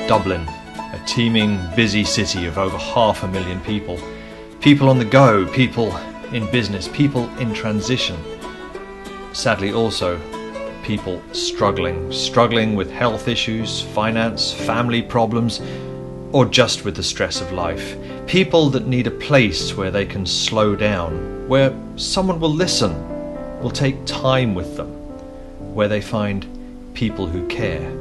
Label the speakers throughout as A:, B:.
A: Dublin, a teeming, busy city of over 500,000 people. People on the go, people in business, people in transition. Sadly also, people struggling with health issues, finance, family problems, or just with the stress of life. People that need a place where they can slow down, where someone will listen, will take time with them, where they find people who care.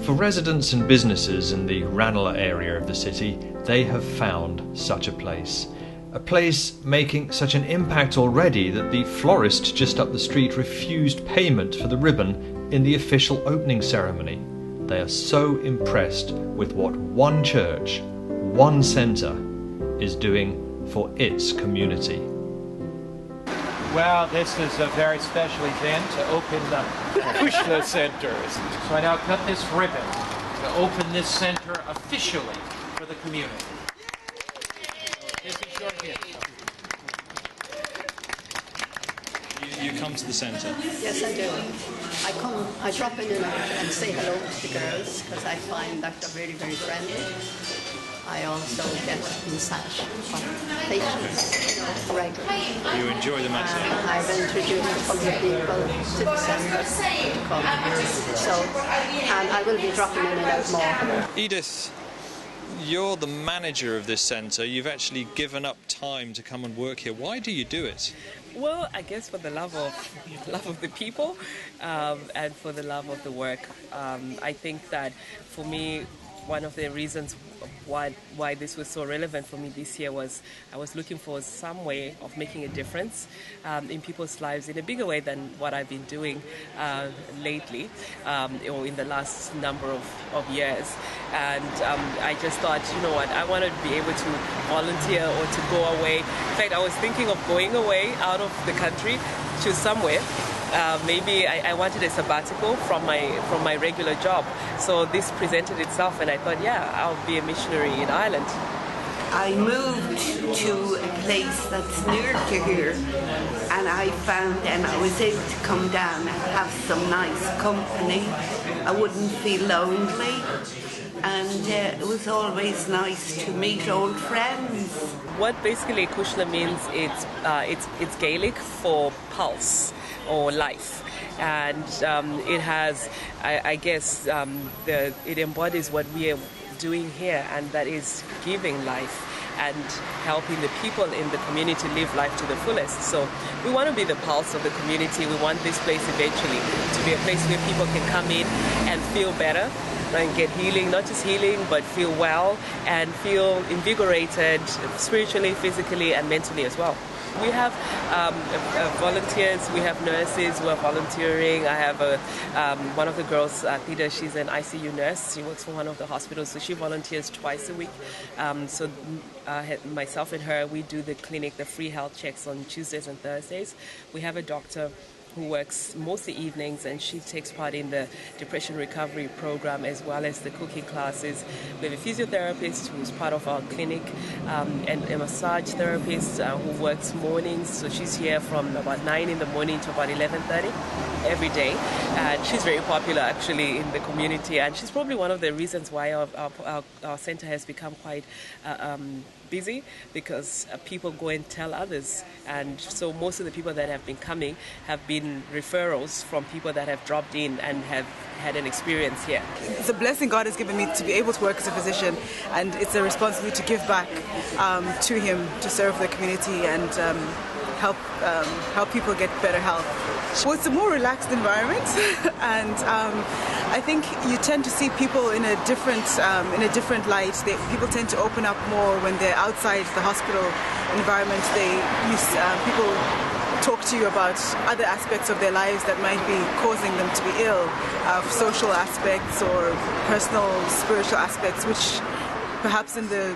A: For residents and businesses in the Ranalegh area of the city, they have found such a place. A place making such an impact already that the florist just up the street refused payment for the ribbon in the official opening ceremony. They are so impressed with what one church, one centre, is doing for its community.
B: Well, this is a very special event to open the Cuisle Centre. So I now cut this ribbon to open this centre officially for the community. So this is your gift.
C: You come to the centre?
D: Yes, I do. I drop in and say hello to the girls because I find that they're very, very friendly. I also get massage from patients regularly.
C: You enjoy the massage?
D: I've introduced a couple of people to the centre to come. So, and I will be dropping in and out more.
C: Edith, you're the manager of this centre. You've actually given up time to come and work here. Why do you do it?
E: Well, I guess for the love of the people and for the love of the work. I think that for me, one of the reasons why this was so relevant for me this year was I was looking for some way of making a difference in people's lives in a bigger way than what I've been doing lately or in the last number of years. And I just thought, you know what, I want to be able to volunteer or to go away. In fact, I was thinking of going away out of the country to somewhere. Maybe I wanted a sabbatical from my regular job. So this presented itself and I thought, yeah, I'll be a missionary in Ireland.
F: I moved to a place that's near to here and I found and I was able to come down and have some nice company. I wouldn't feel lonely and it was always nice to meet old friends.
E: What basically Cuisle means, it's Gaelic for pulse or life, and it has, I guess, it embodies what we are doing here, and that is giving life and helping the people in the community live life to the fullest. So we want to be the pulse of the community. We want this place eventually to be a place where people can come in and feel better and get healing, not just healing, but feel well and feel invigorated spiritually, physically, and mentally as well. We have volunteers, we have nurses who are volunteering. I have one of the girls, Theda, she's an ICU nurse. She works for one of the hospitals, so she volunteers twice a week. So myself and her, we do the clinic, the free health checks on Tuesdays and Thursdays. We have a doctor who works mostly evenings, and she takes part in the depression recovery program as well as the cooking classes. We have a physiotherapist who's part of our clinic and a massage therapist who works mornings, so she's here from about 9 in the morning to about 11:30 every day. And she's very popular actually in the community, and she's probably one of the reasons why our centre has become quite busy, because people go and tell others, and so most of the people that have been coming have been referrals from people that have dropped in and have had an experience here.
G: It's a blessing God has given me to be able to work as a physician, and it's a responsibility to give back to Him, to serve the community and help people get better health. Well, it's a more relaxed environment, and I think you tend to see people in a different light. People tend to open up more when they're outside the hospital environment. People talk to you about other aspects of their lives that might be causing them to be ill, social aspects or personal spiritual aspects, which perhaps in the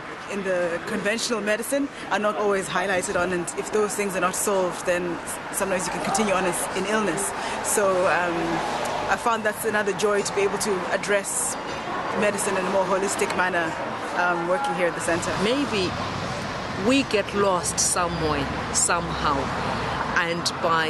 G: conventional medicine are not always highlighted on, and if those things are not solved, then sometimes you can continue on in illness. So I found that's another joy, to be able to address medicine in a more holistic manner working here at the centre.
H: Maybe we get lost somewhere, somehow, and by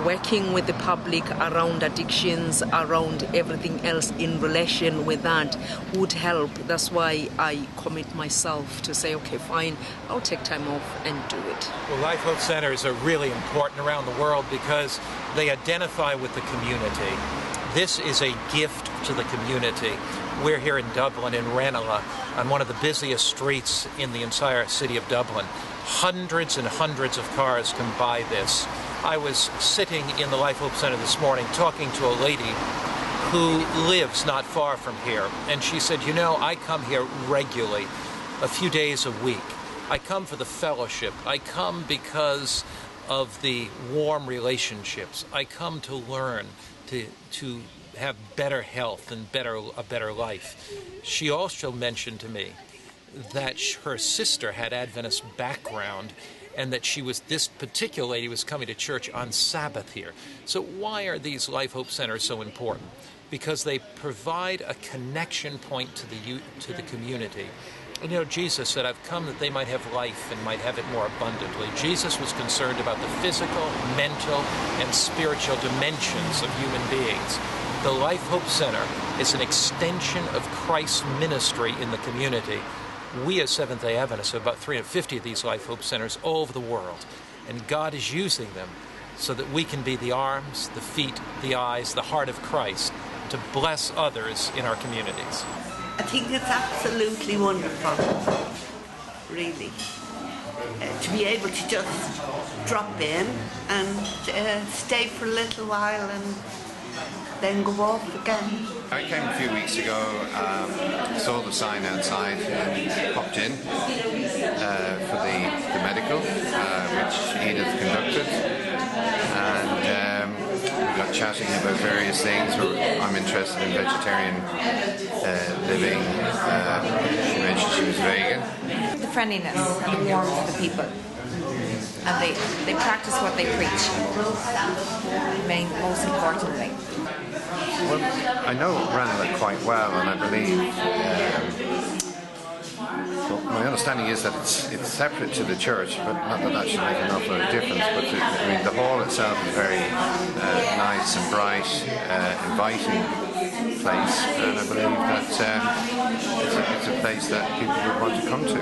H: working with the public around addictions, around everything else in relation with that would help. That's why I commit myself to say, okay, fine, I'll take time off and do it.
B: Well, Life Hope Centres are really important around the world because they identify with the community. This is a gift to the community. We're here in Dublin, in Ranalegh, on one of the busiest streets in the entire city of Dublin. Hundreds and hundreds of cars come by this. I was sitting in the Life Hope Centre this morning talking to a lady who lives not far from here, and she said, you know, I come here regularly, a few days a week. I come for the fellowship. I come because of the warm relationships. I come to learn, to have better health and a better life. She also mentioned to me that her sister had Adventist background and that this particular lady was coming to church on Sabbath here. So why are these Life Hope Centers so important? Because they provide a connection point to the community. And you know, Jesus said, I've come that they might have life and might have it more abundantly. Jesus was concerned about the physical, mental, and spiritual dimensions of human beings. The Life Hope Centre is an extension of Christ's ministry in the community. We as Seventh-day Adventists have about 350 of these Life Hope Centres all over the world, and God is using them so that we can be the arms, the feet, the eyes, the heart of Christ to bless others in our communities.
F: I think it's absolutely wonderful, really, to be able to just drop in and stay for a little while and then go off again.
I: I came a few weeks ago, saw the sign outside and popped in for the medical, which Edith conducted, and we got chatting about various things. I'm interested in vegetarian living. She mentioned she was vegan.
J: The friendliness and the warmth of the people. And they practice what they preach, most importantly.
I: Well, I know Ranalegh quite well, and I believe well, my understanding is that it's separate to the church, but not that should make an awful lot of difference. But I mean, the hall itself is very nice and bright, inviting place, and I believe that it's a place that people would want to come to.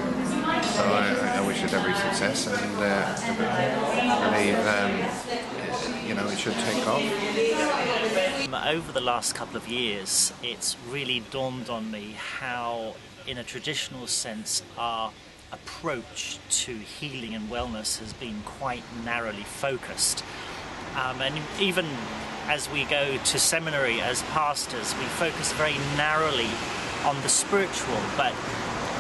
I: So I wish it every success, and I believe you know, it should take off.
K: Over the last couple of years, it's really dawned on me how, in a traditional sense, our approach to healing and wellness has been quite narrowly focused. And even as we go to seminary as pastors, we focus very narrowly on the spiritual, but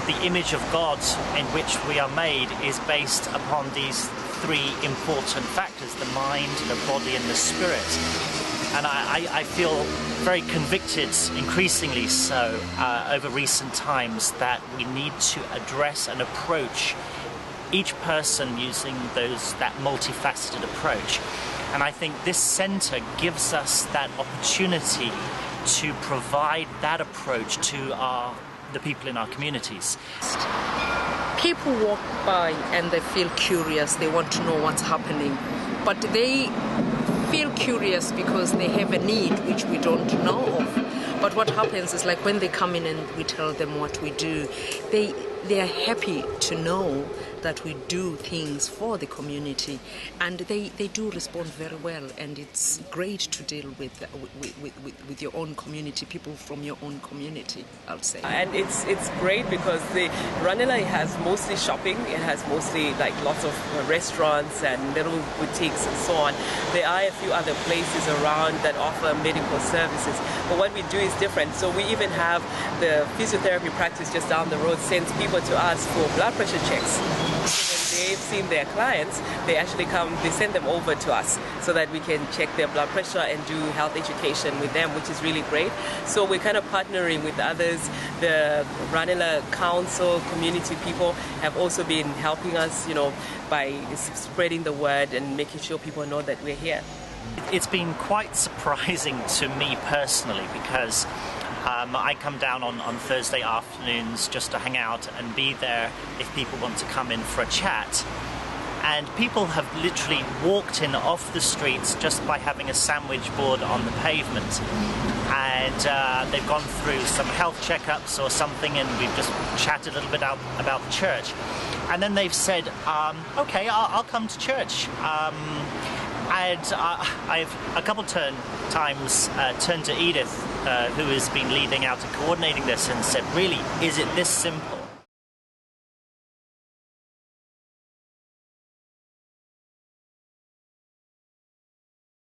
K: the image of God in which we are made is based upon these three important factors: the mind, the body, and the spirit. And I feel very convicted, increasingly so, over recent times, that we need to address and approach each person using that multifaceted approach. And I think this centre gives us that opportunity to provide that approach to the people in our communities.
H: People walk by and they feel curious, they want to know what's happening, but they feel curious because they have a need which we don't know of. But what happens is, like, when they come in and we tell them what we do, they are happy to know that we do things for the community, and they do respond very well, and it's great to deal with your own community, people from your own community, I'll say.
E: And it's great because the Ranalegh has mostly shopping, it has mostly like lots of restaurants and little boutiques and so on. There are a few other places around that offer medical services, but what we do is different. So we even have the physiotherapy practice just down the road sends people to us for blood pressure checks. When they've seen their clients, they actually they send them over to us so that we can check their blood pressure and do health education with them, which is really great. So we're kind of partnering with others. The Ranalegh Council, community people have also been helping us, by spreading the word and making sure people know that we're here.
K: It's been quite surprising to me personally because I come down on Thursday afternoons just to hang out and be there if people want to come in for a chat. and people have literally walked in off the streets just by having a sandwich board on the pavement. And they've gone through some health checkups or something, and we've just chatted a little bit about the church. And then they've said, okay, I'll come to church. And I've a couple times turned to Edith, who has been leading out and coordinating this, and said, really, is it this simple?